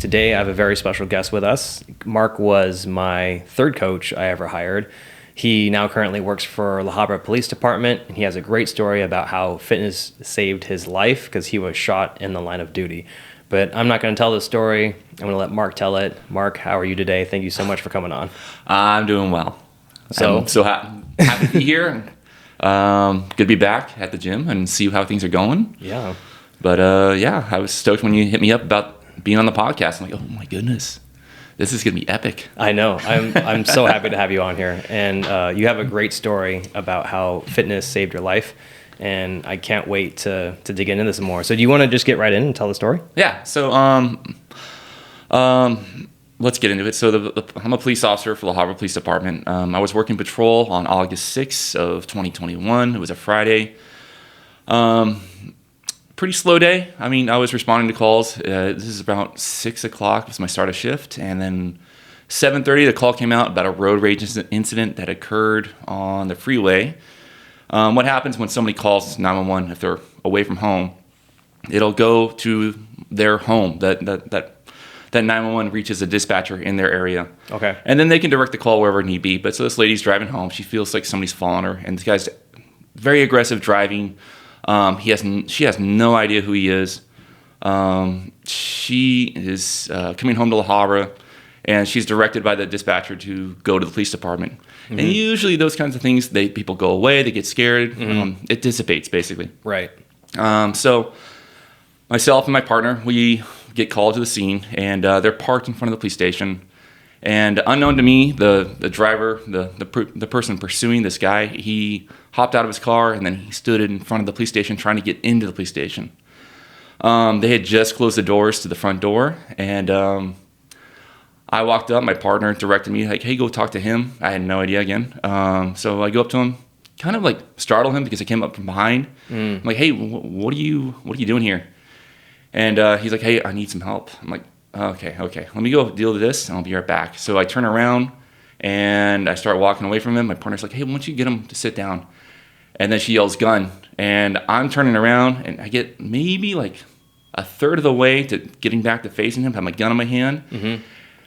today I have a very special guest with us. Mark was my third coach I ever hired. He now currently works for the Habra Police Department, and he has a great story about how fitness saved his life because he was shot in the line of duty. But I'm not going to tell this story. I'm going to let Mark tell it. Mark, how are you today? Thank you so much for coming on. I'm doing well. I'm so happy to be here. Good to be back at the gym and see how things are going. Yeah. But I was stoked when you hit me up about being on the podcast. I'm like, oh my goodness, this is going to be epic. I know. I'm so happy to have you on here. And you have a great story about how fitness saved your life. And I can't wait to dig into this more. So do you want to just get right in and tell the story? Yeah. So let's get into it. So I'm a police officer for the Habra Police Department. I was working patrol on August 6th of 2021. It was a Friday. Pretty slow day. I mean, I was responding to calls. This is about 6 o'clock was my start of shift. And then 7:30, the call came out about a road rage incident that occurred on the freeway. What happens when somebody calls 911 if they're away from home? It'll go to their home. That 911 reaches a dispatcher in their area. Okay. And then they can direct the call wherever it need be. But so this lady's driving home. She feels like somebody's following her. And this guy's very aggressive driving. She has no idea who he is. She is coming home to La Habra, and she's directed by the dispatcher to go to the police department. Mm-hmm. And usually those kinds of things, people go away, they get scared. Mm-hmm. It dissipates, basically. Right. So myself and my partner, we get called to the scene, and they're parked in front of the police station. And unknown to me, the driver, the person pursuing this guy, he hopped out of his car and then he stood in front of the police station trying to get into the police station. They had just closed the doors to the front door, and I walked up. My partner directed me like, "Hey, go talk to him." I had no idea again. So I go up to him, kind of like startle him because I came up from behind. I'm like, "Hey, what are you doing here?" And he's like, "Hey, I need some help." I'm like, Okay. Let me go deal with this, and I'll be right back. So I turn around, and I start walking away from him. My partner's like, "Hey, why don't you get him to sit down?" And then she yells, "Gun!" And I'm turning around, and I get maybe like a third of the way to getting back to facing him. I have my gun in my hand,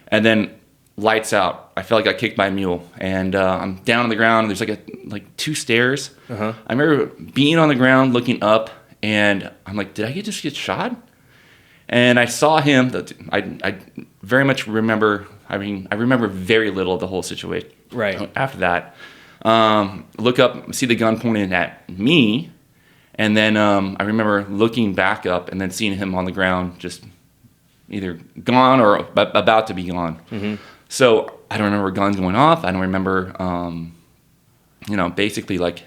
and then lights out. I felt like I got kicked by a mule, and I'm down on the ground. There's like two stairs. I remember being on the ground, looking up, and I'm like, "Did I just get shot?" And I saw him. I very much remember. I mean, I remember very little of the whole situation. Right. After that, look up, see the gun pointed at me, and then I remember looking back up and then seeing him on the ground, just either gone or about to be gone. Mm-hmm. So I don't remember guns going off. I don't remember, basically like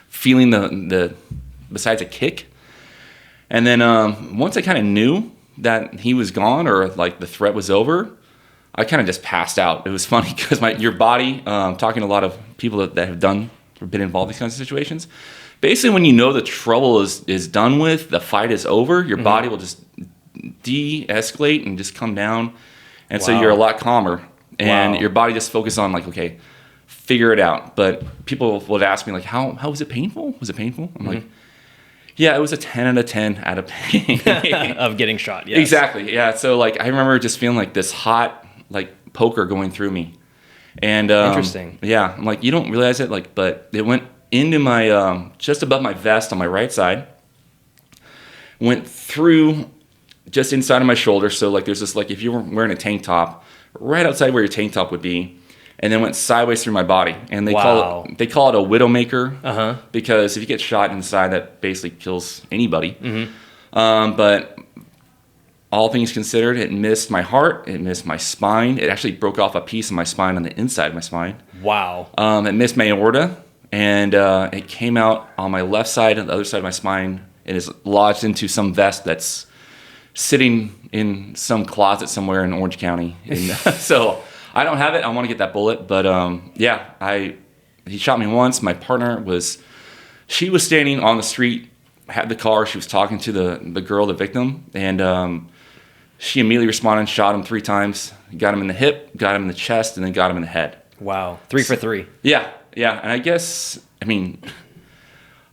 feeling the besides a kick. And then once I kind of knew that he was gone or like the threat was over, I kind of just passed out. It was funny because your body, talking to a lot of people that have done or been involved in these kinds of situations, basically when you know the trouble is done with, the fight is over, your body will just de-escalate and just come down. And so you're a lot calmer. And your body just focuses on like, okay, figure it out. But people would ask me like, how was it painful? Was it painful? I'm like, yeah, it was a 10 out of 10 out of pain. Of getting shot, yes. Exactly, yeah. So, like, I remember just feeling like this hot, like, poker going through me. And, interesting. Yeah, I'm like, you don't realize it, like, but it went into my, just above my vest on my right side, went through just inside of my shoulder. So, like, there's this, like, if you were wearing a tank top, right outside where your tank top would be, and then went sideways through my body. And they call it a widowmaker because if you get shot inside, that basically kills anybody. But all things considered, it missed my heart, it missed my spine. It actually broke off a piece of my spine on the inside of my spine. Wow. It missed my aorta, and it came out on my left side and the other side of my spine, and is lodged into some vest that's sitting in some closet somewhere in Orange County. So I don't have it. I want to get that bullet, but he shot me once. My partner she was standing on the street, had the car. She was talking to the girl, the victim, and she immediately responded, shot him 3 times, got him in the hip, got him in the chest, and then got him in the head. Wow, 3 for 3. Yeah, and I guess, I mean,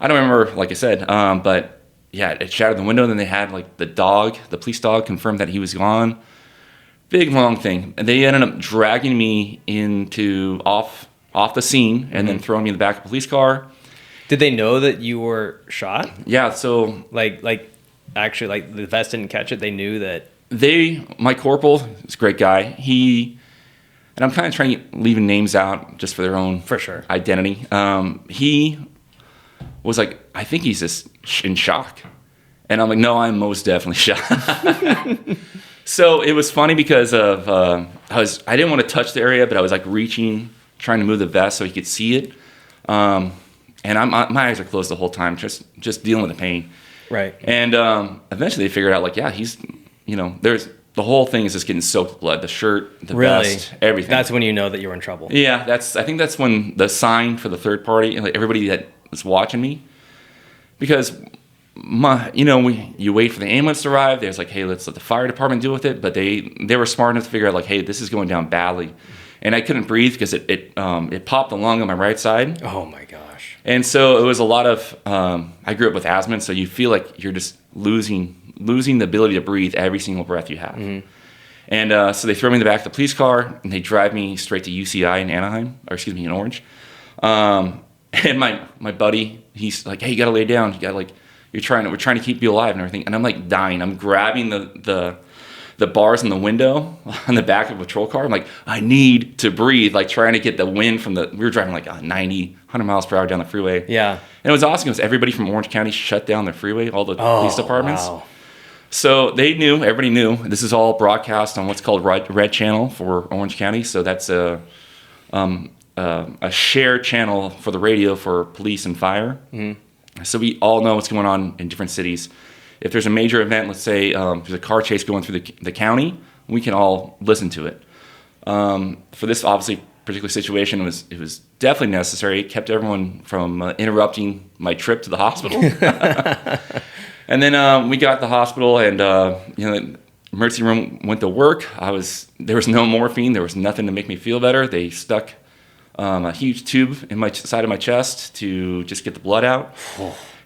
I don't remember, like I said, but yeah, it shattered the window. And then they had like the police dog confirmed that he was gone. big long thing. And they ended up dragging me into off the scene and then throwing me in the back of a police car. Did they know that you were shot? Yeah, so actually, like the vest didn't catch it. They knew that. My corporal is a great guy. And I'm kind of trying to leave names out just for their own For sure. identity. He was like, I think he's just in shock. And I'm like, no, I'm most definitely shocked. So it was funny because of I didn't want to touch the area, but I was like reaching, trying to move the vest so he could see it. And my eyes are closed the whole time, just dealing with the pain. Right. And eventually they figured out, like, yeah, he's, there's the whole thing is just getting soaked with blood. The shirt, the vest, everything. That's when you know that you're in trouble. Yeah, I think that's when the sign for the third party, and like everybody that was watching me, because you wait for the ambulance to arrive. There's like, hey, let's let the fire department deal with it. But they were smart enough to figure out, like, hey, this is going down badly, and I couldn't breathe because it popped the lung on my right side. Oh my gosh! And so it was a lot of. I grew up with asthma, so you feel like you're just losing the ability to breathe every single breath you have. Mm-hmm. And so they throw me in the back of the police car and they drive me straight to UCI in Orange. And my buddy, he's like, hey, you gotta lay down. We're trying to keep you alive and everything. And I'm like dying. I'm grabbing the bars in the window on the back of a patrol car. I'm like, I need to breathe, like trying to get the wind from we were driving like 90, 100 miles per hour down the freeway. Yeah. And it was awesome because everybody from Orange County shut down the freeway, all the police departments. Wow. So everybody knew. This is all broadcast on what's called Red Channel for Orange County. So that's a shared channel for the radio for police and fire. Mm-hmm. So we all know what's going on in different cities. If there's a major event, let's say there's a car chase going through the county, we can all listen to it. For this obviously particular situation, it was definitely necessary. It kept everyone from interrupting my trip to the hospital. And then we got to the hospital, and the emergency room went to work. There was no morphine. There was nothing to make me feel better. They stuck a huge tube in my side of my chest to just get the blood out.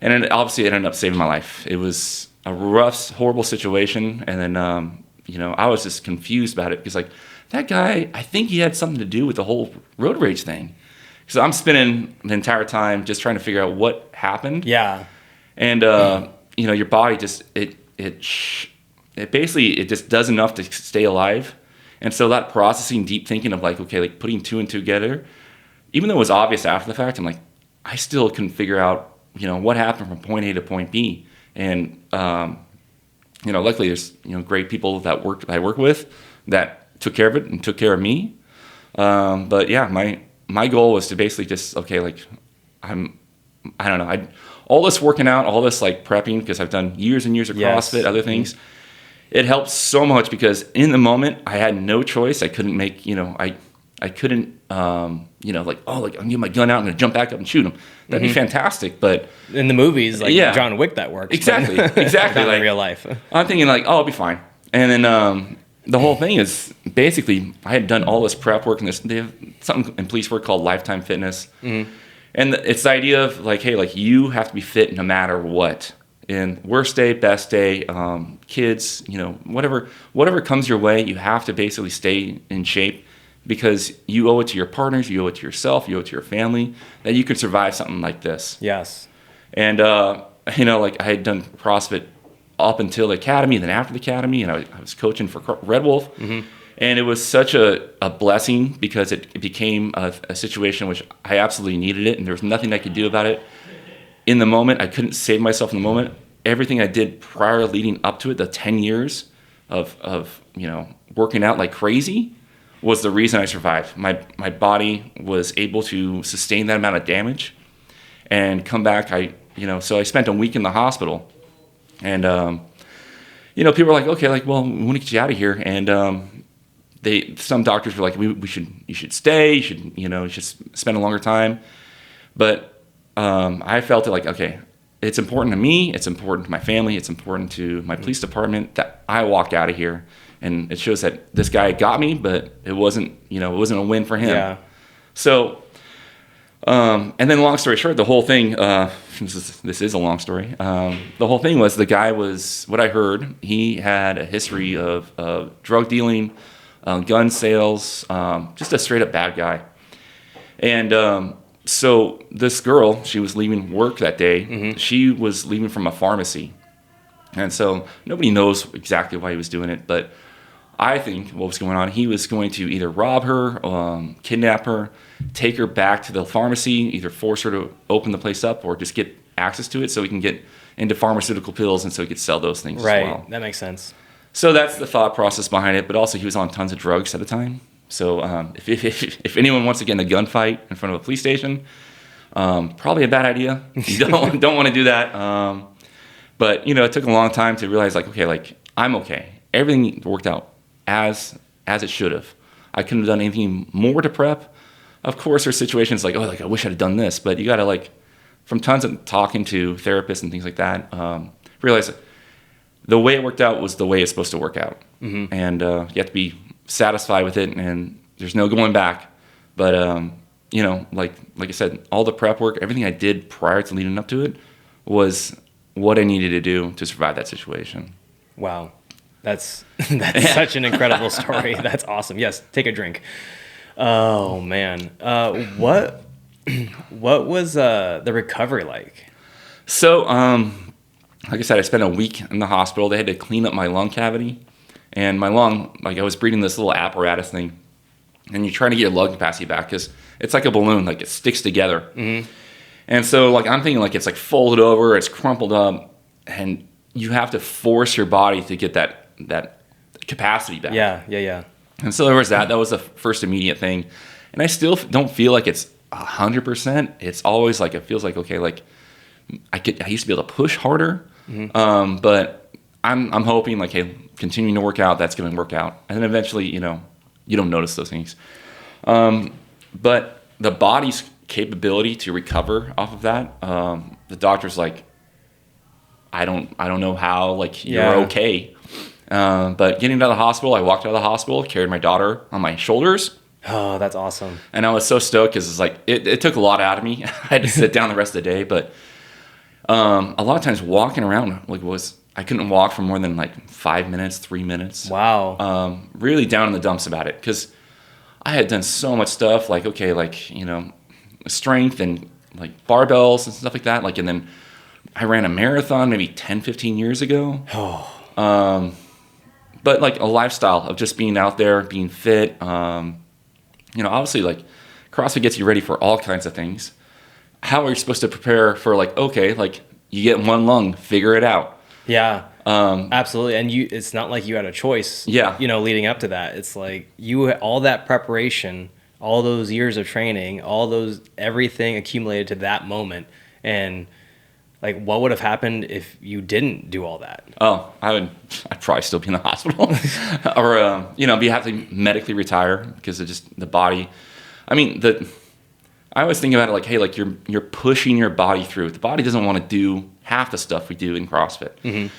And it ended up saving my life. It was a rough, horrible situation. And then, I was just confused about it because, like, that guy, I think he had something to do with the whole road rage thing. So I'm spinning the entire time just trying to figure out what happened. Yeah. And, your body just, it basically just does enough to stay alive. And so that processing, deep thinking of like, okay, like putting two and two together, even though it was obvious after the fact, I'm like, I still couldn't figure out, what happened from point A to point B. And, luckily there's, great people that I work with that took care of it and took care of me. But yeah, my goal was to basically just, okay, like I don't know. All this working out, all this like prepping, because I've done years and years of CrossFit, other things. It helps so much because in the moment I had no choice. I couldn't make, I couldn't, I'm getting my gun out, I'm going to jump back up and shoot him. That'd be fantastic. But in the movies, like John Wick, that works. Exactly. Not like, in real life. I'm thinking like, oh, I'll be fine. And then the whole thing is basically I had done all this prep work and they have something in police work called lifetime fitness. Mm-hmm. And it's the idea of like, hey, like you have to be fit no matter what. And worst day, best day, kids, whatever comes your way, you have to basically stay in shape because you owe it to your partners, you owe it to yourself, you owe it to your family that you could survive something like this. Yes. And, like I had done CrossFit up until the academy, then after the academy, and I was coaching for Red Wolf. Mm-hmm. And it was such a blessing because it became a situation which I absolutely needed it, and there was nothing I could do about it. In the moment, I couldn't save myself in the moment. Everything I did prior leading up to it, the 10 years of working out like crazy, was the reason I survived. My body was able to sustain that amount of damage and come back. So I spent a week in the hospital, and people were like, okay, like, well, we want to get you out of here, and some doctors were like, you should stay, you should spend a longer time. But I felt it like, okay, it's important to me, it's important to my family, it's important to my police department that I walk out of here. And it shows that this guy got me, but it wasn't a win for him. Yeah. So And then long story short, the whole thing, this is a long story. The whole thing was the guy was, what I heard, he had a history of drug dealing, gun sales, just a straight up bad guy. And so this girl, she was leaving work that day. She was leaving from a pharmacy. And so nobody knows exactly why he was doing it, but I think what was going on, he was going to either rob her, kidnap her, take her back to the pharmacy, either force her to open the place up or just get access to it so he can get into pharmaceutical pills and so he could sell those things Right. as well. That makes sense. So that's the thought process behind it, but also he was on tons of drugs at the time. So if anyone wants to get in a gunfight in front of a police station, probably a bad idea. You don't want to do that. But, you know, it took a long time to realize, like, okay, like, I'm okay. Everything worked out as it should have. I couldn't have done anything more to prep. Of course, there's situations like, oh, like, I wish I'd have done this. But you got to, like, from tons of talking to therapists and things like that, realize that the way it worked out was the way it's supposed to work out. And you have to be satisfied with it, and there's no going back. But, you know, like I said, all the prep work, everything I did prior to leading up to it was what I needed to do to survive that situation. Wow. That's such an incredible story. That's awesome. Yes, take a drink. Oh man. What was the recovery like? So, like I said, I spent a week in the hospital. They had to clean up my lung cavity. And my lung, like I was breathing this little apparatus thing. And you're trying to get your lung capacity back because it's like a balloon, like it sticks together. And so, like, I'm thinking, like, it's, like, folded over, it's crumpled up, and you have to force your body to get that capacity back. Yeah. And so there was that. That was the first immediate thing. And I still don't feel like it's 100%. It's always, like, it feels like, okay, like, I used to be able to push harder. But I'm hoping, like, hey, continuing to work out, that's going to work out. And then eventually, you know, you don't notice those things. But the body's capability to recover off of that, the doctor's like, I don't know how, like, you're okay. But getting out of the hospital, I walked out of the hospital, carried my daughter on my shoulders. Oh, that's awesome. And I was so stoked because it's like, it took a lot out of me. I had to sit down the rest of the day. But a lot of times walking around, like, I couldn't walk for more than like 5 minutes, 3 minutes. Wow. Really down in the dumps about it because I had done so much stuff, like, okay, like, you know, strength and like barbells and stuff like that. Like, and then I ran a marathon maybe 10, 15 years ago. But like a lifestyle of just being out there, being fit. You know, obviously, like, CrossFit gets you ready for all kinds of things. How are you supposed to prepare for, like, okay, like, you get one lung, figure it out. Yeah. Absolutely. And it's not like you had a choice. Yeah. You know, leading up to that, it's like all that preparation, all those years of training, everything accumulated to that moment. And like, what would have happened if you didn't do all that? Oh, I'd probably still be in the hospital or, you know, have to medically retire because of just the body. I mean, I always think about it like, hey, like, you're pushing your body through. The body doesn't want to do half the stuff we do in CrossFit.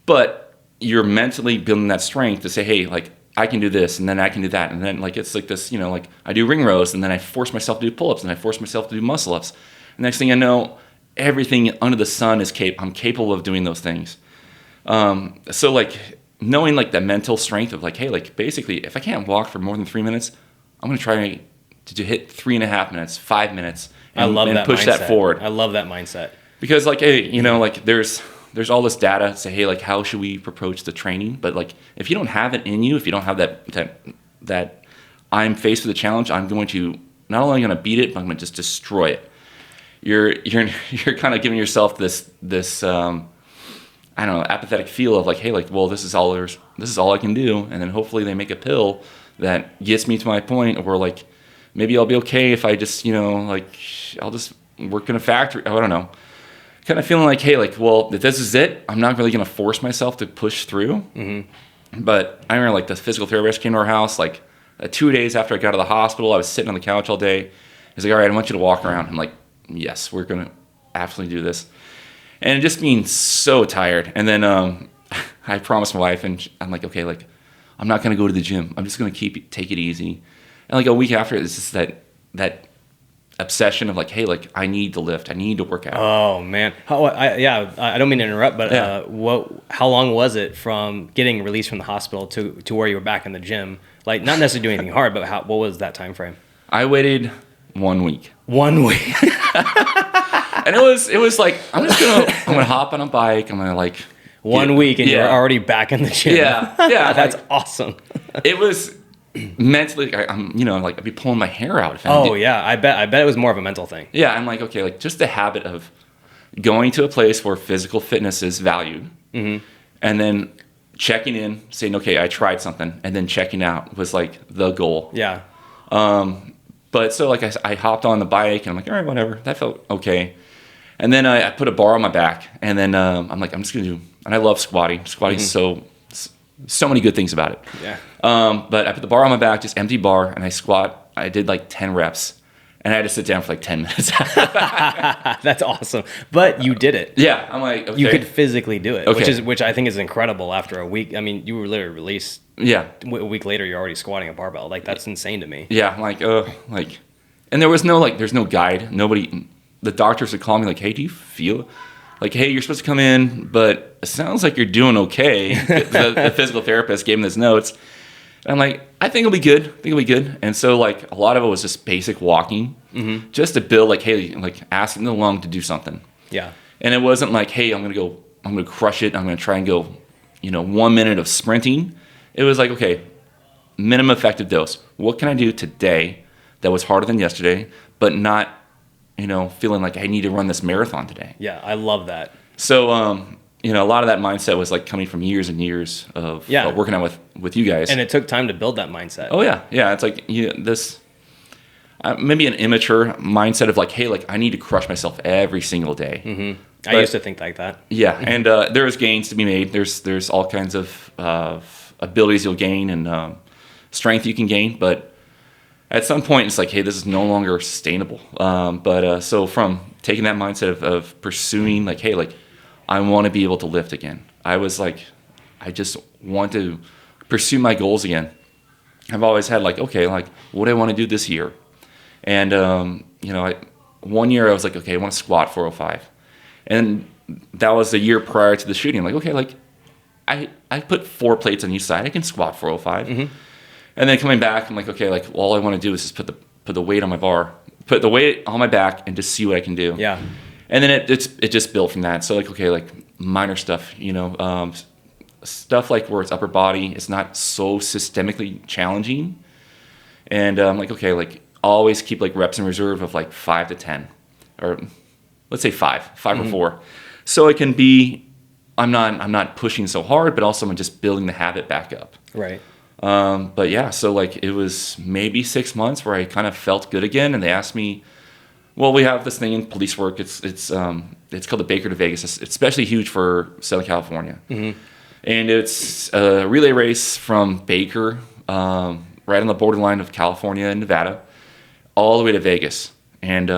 But you're mentally building that strength to say, hey, like, I can do this, and then I can do that. And then, like, it's like this, you know, like, I do ring rows, and then I force myself to do pull-ups, and I force myself to do muscle-ups. And next thing I know, everything under the sun is I'm capable of doing those things. So, like, knowing, like, the mental strength of, like, hey, like, basically, if I can't walk for more than 3 minutes, I'm going to try to hit 3.5 minutes, 5 minutes, and push that forward. I love that mindset. Because, like, hey, you know, like, there's all this data to say, hey, like, how should we approach the training? But, like, if you don't have it in you, if you don't have that I'm faced with a challenge, I'm going to not only going to beat it, but I'm going to just destroy it. You're kind of giving yourself this I don't know, apathetic feel of like, hey, like, well, this is all I can do, and then hopefully they make a pill that gets me to my point, or like maybe I'll be okay if I just, you know, like, I'll just work in a factory. I don't know. Kind of feeling like, hey, like, well, if this is it, I'm not really going to force myself to push through. But I remember, like, the physical therapist came to our house, like, 2 days after I got out of the hospital. I was sitting on the couch all day. He's like, all right, I want you to walk around. I'm like, yes, we're going to absolutely do this. And just being so tired. And then I promised my wife, and I'm like, okay, like, I'm not going to go to the gym. I'm just going to take it easy. And like a week after, it's just that obsession of like, hey, like I need to lift, I need to work out. Oh man, I don't mean to interrupt, but how long was it from getting released from the hospital to where you were back in the gym? Like, not necessarily doing anything hard, but what was that time frame? I waited 1 week. 1 week. And it was like, I'm gonna hop on a bike, I'm gonna like 1 week, and you're already back in the gym. Yeah, That's like, awesome. It was mentally, I'm like I'd be pulling my hair out. I bet it was more of a mental thing. Yeah, I'm like, okay, like just the habit of going to a place where physical fitness is valued, and then checking in, saying, okay, I tried something, and then checking out was like the goal. Yeah. But so like I hopped on the bike, and I'm like, all right, whatever. That felt okay. And then I put a bar on my back, and then I'm like, I'm just gonna do. And I love squatting. Squatting's so many good things about it. Yeah. But I put the bar on my back, just empty bar, and I squat. I did like 10 reps, and I had to sit down for like 10 minutes. That's awesome. But you did it. Yeah, I'm like, okay. You could physically do it, Okay. which I think is incredible after a week. I mean, you were literally released. Yeah. A week later, you're already squatting a barbell. Like, that's insane to me. Yeah, I'm like, and there's no guide. Nobody, the doctors would call me like, hey, do you feel like, hey, you're supposed to come in, but it sounds like you're doing okay. The physical therapist gave me those notes. And I'm like, I think it'll be good. And so like a lot of it was just basic walking, just to build like, hey, like asking the lung to do something. Yeah. And it wasn't like, hey, I'm going to crush it. I'm going to try and go, 1 minute of sprinting. It was like, okay, minimum effective dose. What can I do today that was harder than yesterday, but not, feeling like I need to run this marathon today? Yeah, I love that. So, a lot of that mindset was like coming from years and years of working out with you guys. And it took time to build that mindset. Oh yeah. Yeah. It's like this, maybe an immature mindset of like, hey, like I need to crush myself every single day. Mm-hmm. I used to think like that. Yeah. And there's gains to be made. There's all kinds of abilities you'll gain and strength you can gain. But at some point it's like, hey, this is no longer sustainable. So from taking that mindset of pursuing like, hey, like I want to be able to lift again. I was like, I just want to pursue my goals again. I've always had like, okay, like what do I want to do this year? And, 1 year I was like, okay, I want to squat 405. And that was the year prior to the shooting. I'm like, okay, like I put 4 plates on each side. I can squat 405. Mm-hmm. And then coming back, I'm like, okay, like all I want to do is just put the weight on my bar, put the weight on my back and just see what I can do. Yeah. And then it just built from that. So like, okay, like minor stuff, stuff like where it's upper body, it's not so systemically challenging. And I'm like, okay, like always keep like reps in reserve of like 5 to 10, or let's say 5 or 4. So it can be, I'm not pushing so hard, but also I'm just building the habit back up. Right. But yeah, so like it was maybe 6 months where I kind of felt good again. And they asked me, well, we have this thing in police work. It's called the Baker to Vegas. It's especially huge for Southern California. Mm-hmm. And it's a relay race from Baker, right on the borderline of California and Nevada, all the way to Vegas. And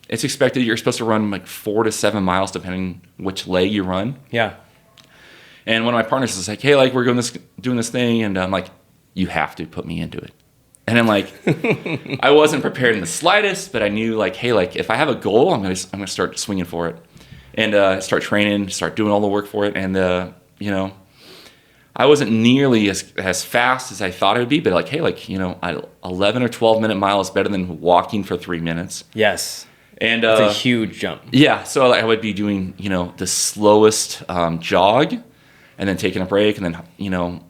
it's expected you're supposed to run like 4 to 7 miles depending which leg you run. Yeah. And one of my partners is like, hey, like we're doing this thing. And I'm like, you have to put me into it. And I'm like, I wasn't prepared in the slightest, but I knew like, hey, like if I have a goal, I'm gonna start swinging for it, and start training, start doing all the work for it. And I wasn't nearly as fast as I thought it would be, but like, hey, like 11 or 12 minute mile is better than walking for 3 minutes. Yes. And it's a huge jump. Yeah, so I would be doing the slowest jog, and then taking a break, and then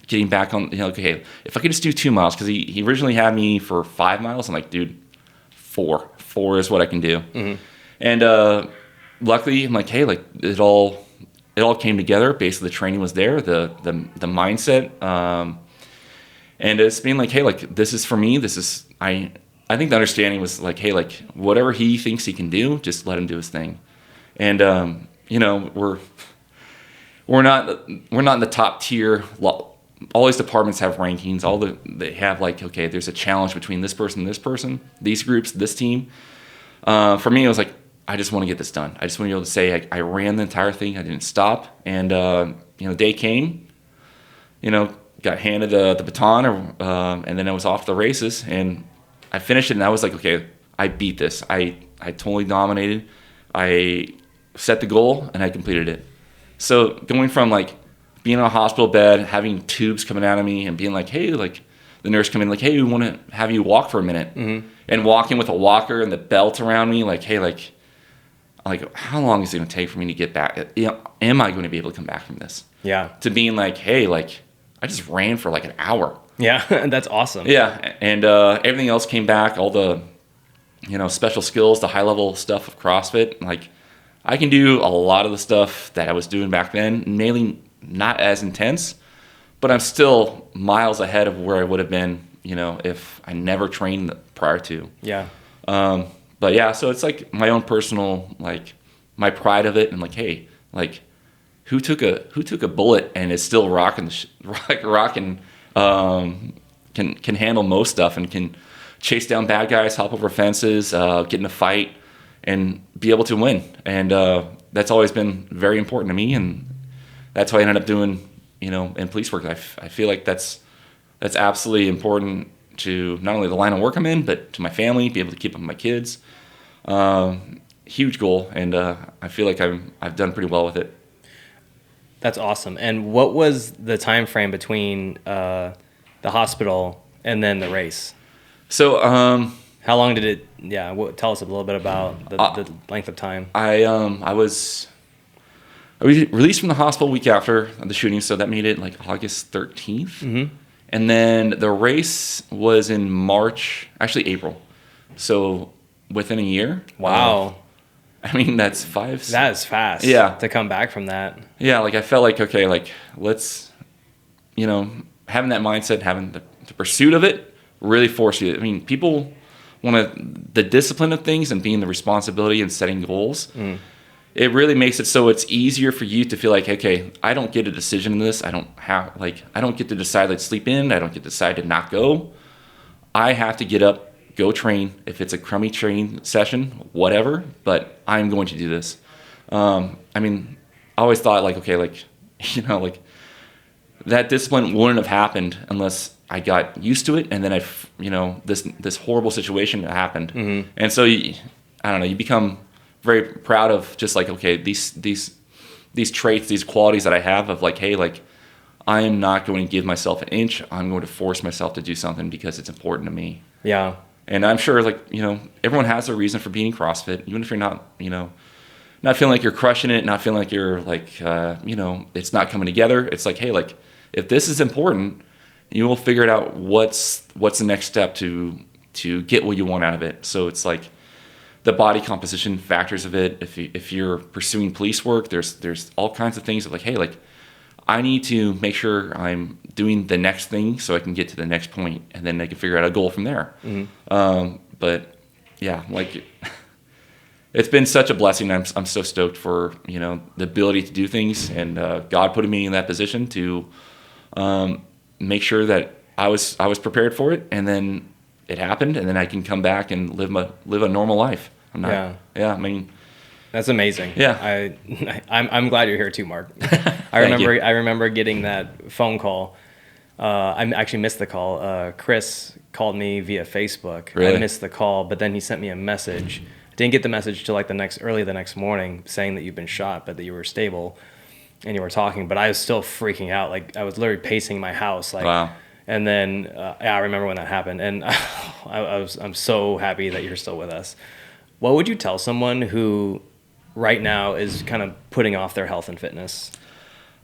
getting back on, okay, if I could just do 2 miles, because he originally had me for 5 miles. I'm like, dude, 4 is what I can do. Mm-hmm. And luckily, I'm like, hey, like it all came together. Basically, the training was there, the mindset, and it's being like, hey, like this is for me. This is I think the understanding was like, hey, like whatever he thinks he can do, just let him do his thing. And we're not in the top tier. All these departments have rankings. They have like, okay, there's a challenge between this person, these groups, this team. For me, it was like, I just want to get this done. I just want to be able to say I ran the entire thing. I didn't stop. And the day came. Got handed the baton, and then I was off the races, and I finished it. And I was like, okay, I beat this. I totally dominated. I set the goal and I completed it. So going from like being in a hospital bed, having tubes coming out of me and being like, hey, like the nurse come in like, hey, we want to have you walk for a minute, and walking with a walker and the belt around me, like, hey, like how long is it going to take for me to get back? Am I going to be able to come back from this? Yeah. To being like, hey, like I just ran for like an hour. Yeah, that's awesome. Yeah, and everything else came back, all the, special skills, the high-level stuff of CrossFit. Like, I can do a lot of the stuff that I was doing back then, mainly not as intense, but I'm still miles ahead of where I would have been, if I never trained prior to. Yeah. But yeah, so it's like my own personal, like, my pride of it, and like, hey, like, who took a bullet and is still rocking, can handle most stuff and can chase down bad guys, hop over fences, get in a fight, and be able to win. And that's always been very important to me, and that's what I ended up doing, in police work. I feel like that's absolutely important to not only the line of work I'm in, but to my family, be able to keep up with my kids. Huge goal, and I feel like I've done pretty well with it. That's awesome. And what was the time frame between the hospital and then the race? So, how long did it? Yeah, tell us a little bit about the length of time. I was released from the hospital a week after the shooting, so that made it like August 13th. And then the race was in March, actually April. So within a year. Wow. I mean, that's 5. That is fast. Yeah. To come back from that. Yeah, like I felt like, okay, like let's, having that mindset, having the pursuit of it really forced you. I mean, people want the discipline of things and being the responsibility and setting goals. It really makes it so it's easier for you to feel like, okay, I don't get a decision in this. I don't get to decide, like, sleep in. I don't get to decide to not go. I have to get up, go train. If it's a crummy training session, whatever, but I'm going to do this. I mean, I always thought like, okay, like, like that discipline wouldn't have happened unless I got used to it. And then this horrible situation happened. And so I don't know, you become very proud of just like, okay, these traits, these qualities that I have of like, hey, like I am not going to give myself an inch. I'm going to force myself to do something because it's important to me. Yeah. And I'm sure like, everyone has a reason for being in CrossFit, even if you're not, not feeling like you're crushing it, not feeling like you're like, it's not coming together. It's like, hey, like if this is important, you will figure it out what's the next step to get what you want out of it. So it's like the body composition factors of it. If you're pursuing police work, there's all kinds of things of like, hey, like I need to make sure I'm doing the next thing so I can get to the next point, and then I can figure out a goal from there. But yeah, like it's been such a blessing. I'm so stoked for the ability to do things, and God putting me in that position to make sure that I was prepared for it, and then it happened, and then I can come back and live a normal life. I mean, that's amazing. Yeah, I'm glad you're here too, Mark. I remember getting that phone call. I actually missed the call. Chris called me via Facebook. Really? I missed the call, but then he sent me a message. Didn't get the message till like early the next morning, saying that you've been shot, but that you were stable and you were talking. But I was still freaking out. Like I was literally pacing my house. Like, wow. And then I remember when that happened, and I'm so happy that you're still with us. What would you tell someone who right now is kind of putting off their health and fitness?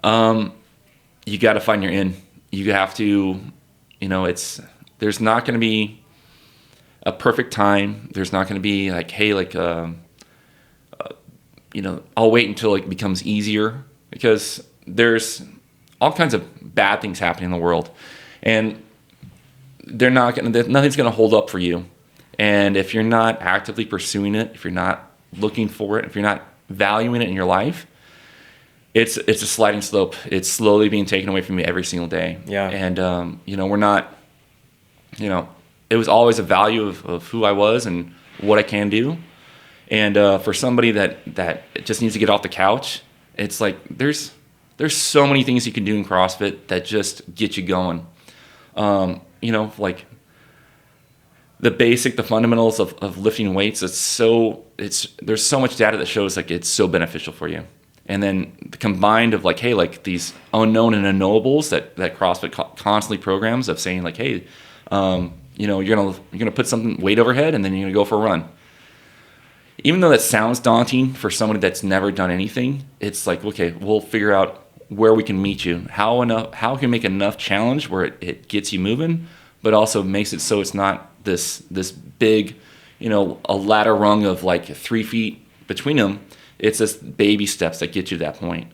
You got to find your in. You have to, there's not going to be a perfect time. There's not going to be like, hey, like, I'll wait until it becomes easier, because there's all kinds of bad things happening in the world, and nothing's going to hold up for you. And if you're not actively pursuing it, if you're not looking for it, if you're not valuing it in your life, it's a sliding slope. It's slowly being taken away from you every single day. Yeah. And, we're not, it was always a value of who I was and what I can do. And for somebody that just needs to get off the couch, it's like there's so many things you can do in CrossFit that just get you going. Like the fundamentals of lifting weights. There's so much data that shows like it's so beneficial for you. And then the combined of like, hey, like these unknown and unknowables that CrossFit constantly programs of saying like, hey, you're gonna put something weight overhead and then you're gonna go for a run. Even though that sounds daunting for somebody that's never done anything, it's like, okay, we'll figure out where we can meet you. How can we make enough challenge where it gets you moving, but also makes it so it's not this big, a ladder rung of like 3 feet between them. It's just baby steps that get you to that point.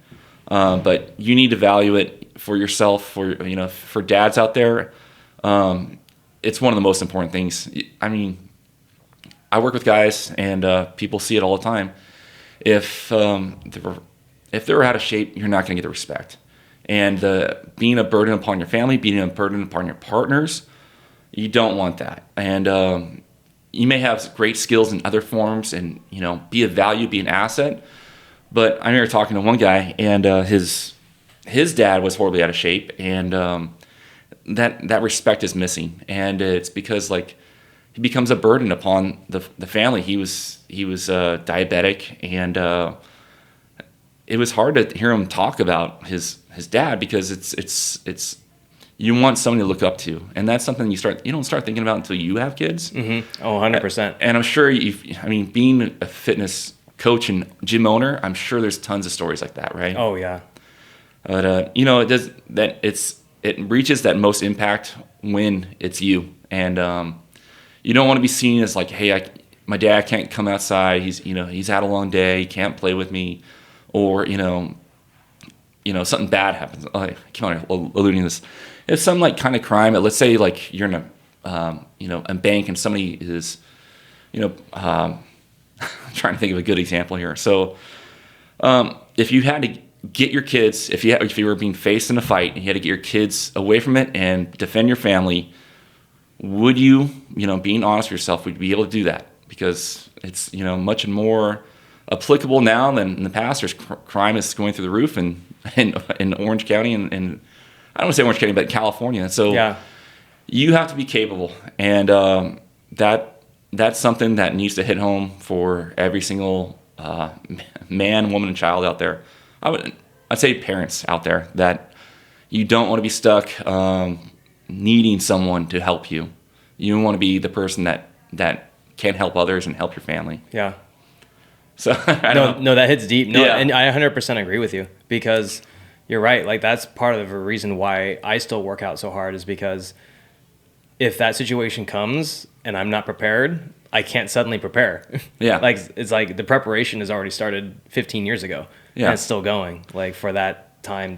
But you need to value it for yourself. For dads out there, it's one of the most important things. I mean, I work with guys, and people see it all the time. If they're out of shape, you're not going to get the respect. And being a burden upon your family, being a burden upon your partners, you don't want that. And you may have great skills in other forms, and be a value, be an asset. But I remember talking to one guy, and his dad was horribly out of shape, and that respect is missing. And it's because like he becomes a burden upon the family. He was diabetic, and it was hard to hear him talk about his dad, because it's you want somebody to look up to, and that's something you don't start thinking about until you have kids. Mm-hmm. Oh, 100%. And I'm sure being a fitness coach and gym owner, I'm sure there's tons of stories like that, right? Oh yeah. But it reaches that most impact when it's you, and you don't want to be seen as like, hey, my dad can't come outside. He's had a long day. He can't play with me, or something bad happens. I keep on alluding to this. If some like kind of crime, let's say like you're in a bank, and somebody is, I'm trying to think of a good example here. So if you had to get your kids, if you were being faced in a fight and you had to get your kids away from it and defend your family, would you, being honest with yourself, would you be able to do that? Because it's, much more applicable now than in the past. There's crime is going through the roof in Orange County, and I don't want to say Orange County, but California. So yeah, you have to be capable, and that's something that needs to hit home for every single man, woman, and child out there. I'd say parents out there, that you don't want to be stuck needing someone to help you. You want to be the person that can help others and help your family. Yeah. So no, that hits deep. No, yeah. And I 100% agree with you, because you're right. Like that's part of the reason why I still work out so hard, is because if that situation comes and I'm not prepared, I can't suddenly prepare. Yeah. Like it's like the preparation has already started 15 years ago. Yeah. And it's still going. Like for that time,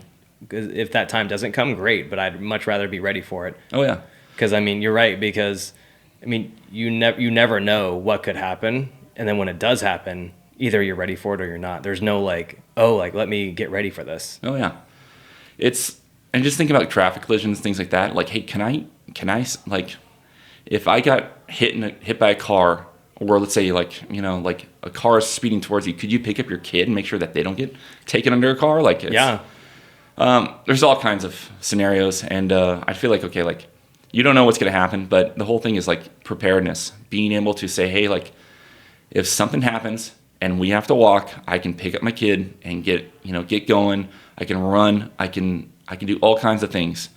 if that time doesn't come, great, but I'd much rather be ready for it. Oh yeah. Because you're right, because you never know what could happen, and then when it does happen, either you're ready for it or you're not. There's no let me get ready for this. Oh yeah. And just think about traffic collisions, things like that. Like, hey, can I like, if I got hit by a car, or let's say like a car is speeding towards you, could you pick up your kid and make sure that they don't get taken under a car? Like, yeah. There's all kinds of scenarios, and I feel like, okay, like you don't know what's going to happen, but the whole thing is like preparedness, being able to say, hey, like if something happens and we have to walk, I can pick up my kid and get going. I can run. I can do all kinds of things.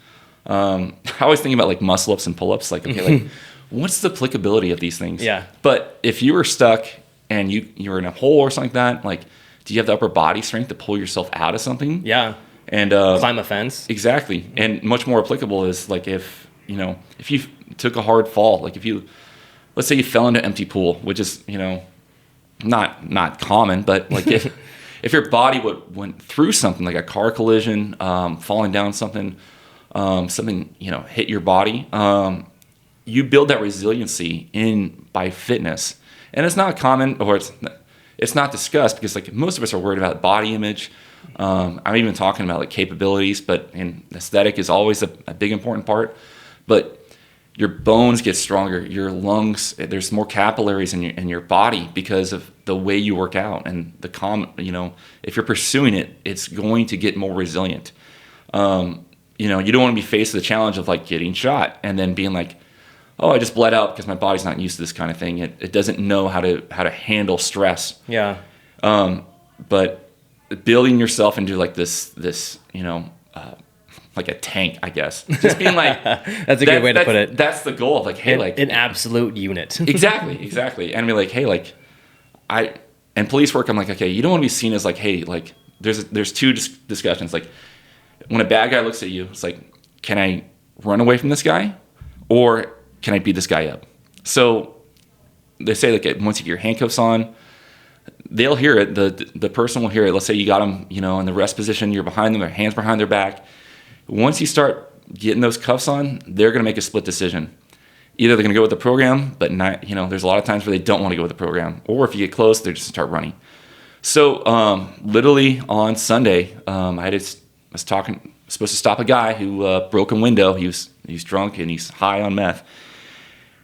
I always think about like muscle ups and pull ups. Like, okay, like what's the applicability of these things? Yeah. But if you were stuck and you're in a hole or something like that, like, do you have the upper body strength to pull yourself out of something? Yeah. And climb a fence. Exactly. And much more applicable is like if you took a hard fall, like let's say you fell into an empty pool, which is not common, but like if your body went through something like a car collision, falling down something hit your body, you build that resiliency by fitness. And it's not common, or it's not discussed, because like most of us are worried about body image. I'm even talking about like capabilities, and aesthetic is always a big important part. But your bones get stronger, your lungs, there's more capillaries in your body because of the way you work out, and if you're pursuing it, it's going to get more resilient. You don't want to be faced with the challenge of like getting shot and then being like, oh, I just bled out because my body's not used to this kind of thing. It doesn't know how to handle stress. Yeah. But building yourself into like this like a tank, I guess. Just being like That's a good way to put it. That's the goal of like, hey, like an absolute unit. exactly. And be like, hey, like and police work, I'm like, okay, you don't want to be seen as like, hey, like there's two discussions. Like when a bad guy looks at you, it's like, can I run away from this guy or can I beat this guy up? So they say like once you get your handcuffs on, they'll hear it. The person will hear it. Let's say you got them, in the rest position, you're behind them, their hands behind their back. Once you start getting those cuffs on, they're going to make a split decision. Either they're going to go with the program, but not, there's a lot of times where they don't want to go with the program. Or if you get close, they just start running. So literally on Sunday, I was supposed to stop a guy who broke a window. He was drunk and he's high on meth.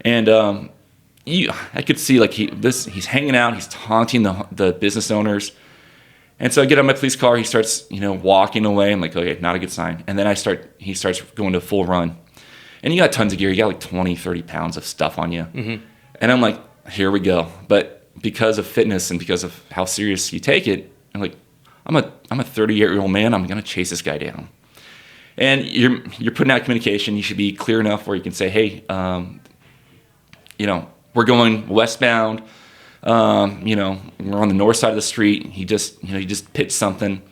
And I could see like he's hanging out, he's taunting the business owners. And so I get on my police car, he starts, walking away. I'm like, okay, not a good sign. And then he starts going to full run. And you got tons of gear. You got like 20, 30 pounds of stuff on you. Mm-hmm. And I'm like, here we go. But because of fitness and because of how serious you take it, I'm like, I'm a 38-year-old man. I'm going to chase this guy down. And you're putting out communication. You should be clear enough where you can say, hey, we're going westbound. We're on the north side of the street. He just pitched something.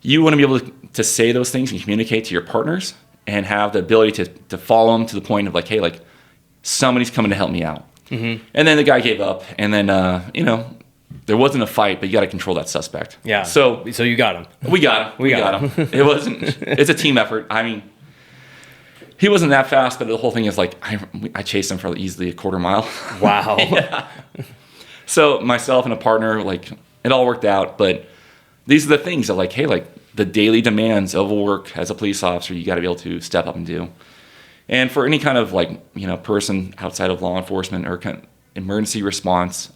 You want to be able to say those things and communicate to your partners and have the ability to follow them to the point of like, hey, like somebody's coming to help me out. Mm-hmm. And then the guy gave up. And then, there wasn't a fight, but you got to control that suspect. Yeah. So you got him. We got him. We got him. It's a team effort. I mean, he wasn't that fast, but the whole thing is like, I chased him for easily a quarter mile. Wow. Yeah. So myself and a partner, like it all worked out, but these are the things that like, hey, like the daily demands of work as a police officer, you got to be able to step up and do. And for any kind of like, person outside of law enforcement or kind of emergency response,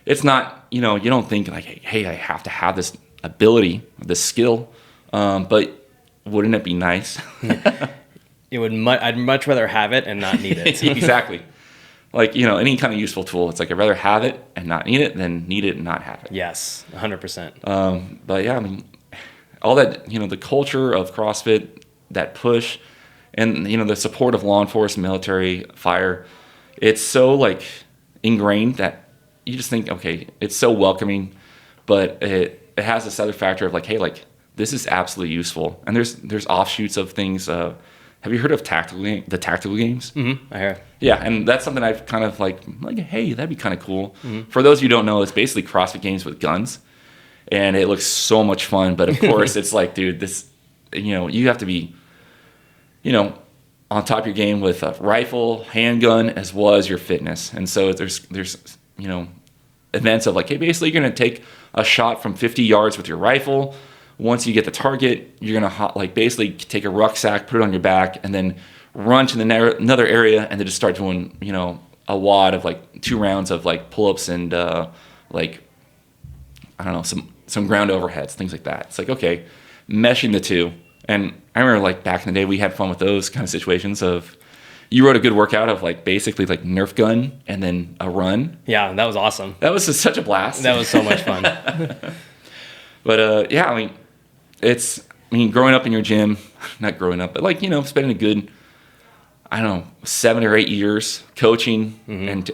it's not, you don't think like, hey, I have to have this ability, this skill, but wouldn't it be nice? I'd much rather have it and not need it. Exactly. Like, any kind of useful tool. It's like I'd rather have it and not need it than need it and not have it. Yes, 100%. But yeah, I mean, all that, the culture of CrossFit, that push, and, the support of law enforcement, military, fire, it's so like ingrained that you just think, okay, it's so welcoming, but it has this other factor of like, hey, like this is absolutely useful. And there's offshoots of things. Have you heard of the tactical games? Mm-hmm. I heard. Yeah, and that's something I've kind of like, hey, that'd be kind of cool. Mm-hmm. For those who don't know, it's basically CrossFit games with guns, and it looks so much fun. But of course, it's like, dude, this, you have to be, on top of your game with a rifle, handgun, as well as your fitness. And so there's events of like, hey, basically you're gonna take a shot from 50 yards with your rifle. Once you get the target, you're gonna like basically take a rucksack, put it on your back, and then run to another area, and then just start doing a wad of like 2 rounds of like pull-ups and like I don't know, some ground overheads, things like that. It's like, okay, meshing the two. And I remember like back in the day, we had fun with those kind of situations of you wrote a good workout of like basically like Nerf gun and then a run. Yeah, that was awesome. That was such a blast. That was so much fun. But yeah, I mean, growing up in your gym, not growing up, but like, spending a good, 7 or 8 years coaching and,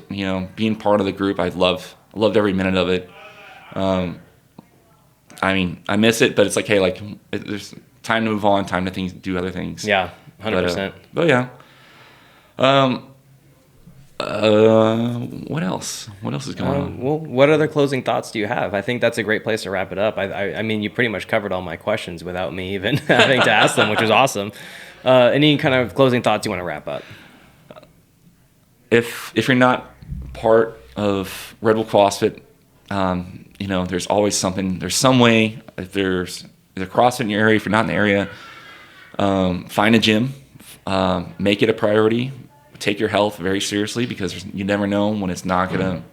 being part of the group. I loved every minute of it. I mean, I miss it, but it's like, hey, like there's time to move on, time to do other things. Yeah, 100%. But yeah. What else? What else is going on? Well, what other closing thoughts do you have? I think that's a great place to wrap it up. I mean, you pretty much covered all my questions without me even having to ask them, which was awesome. Any kind of closing thoughts you want to wrap up? If you're not part of Red Bull CrossFit, there's always something. There's some way. If there's a CrossFit in your area, if you're not in the area, find a gym. Make it a priority. Take your health very seriously because you never know when it's not gonna.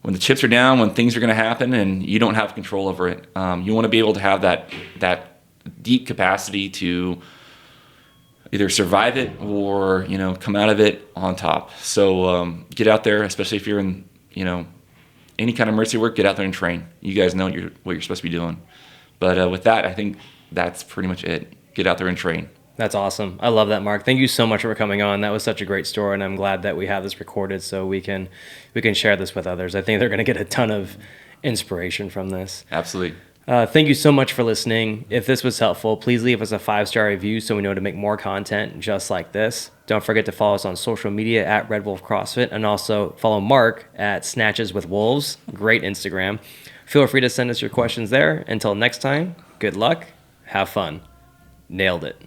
When the chips are down, when things are gonna happen, and you don't have control over it. You want to be able to have that deep capacity to either survive it or, come out of it on top. So get out there, especially if you're in, any kind of emergency work, get out there and train. You guys know what you're supposed to be doing. But with that, I think that's pretty much it. Get out there and train. That's awesome. I love that, Mark. Thank you so much for coming on. That was such a great story, and I'm glad that we have this recorded so we can share this with others. I think they're going to get a ton of inspiration from this. Absolutely. Thank you so much for listening. If this was helpful, please leave us a 5-star review so we know to make more content just like this. Don't forget to follow us on social media at Red Wolf CrossFit, and also follow Mark at Snatches with Wolves. Great Instagram. Feel free to send us your questions there. Until next time, good luck. Have fun. Nailed it.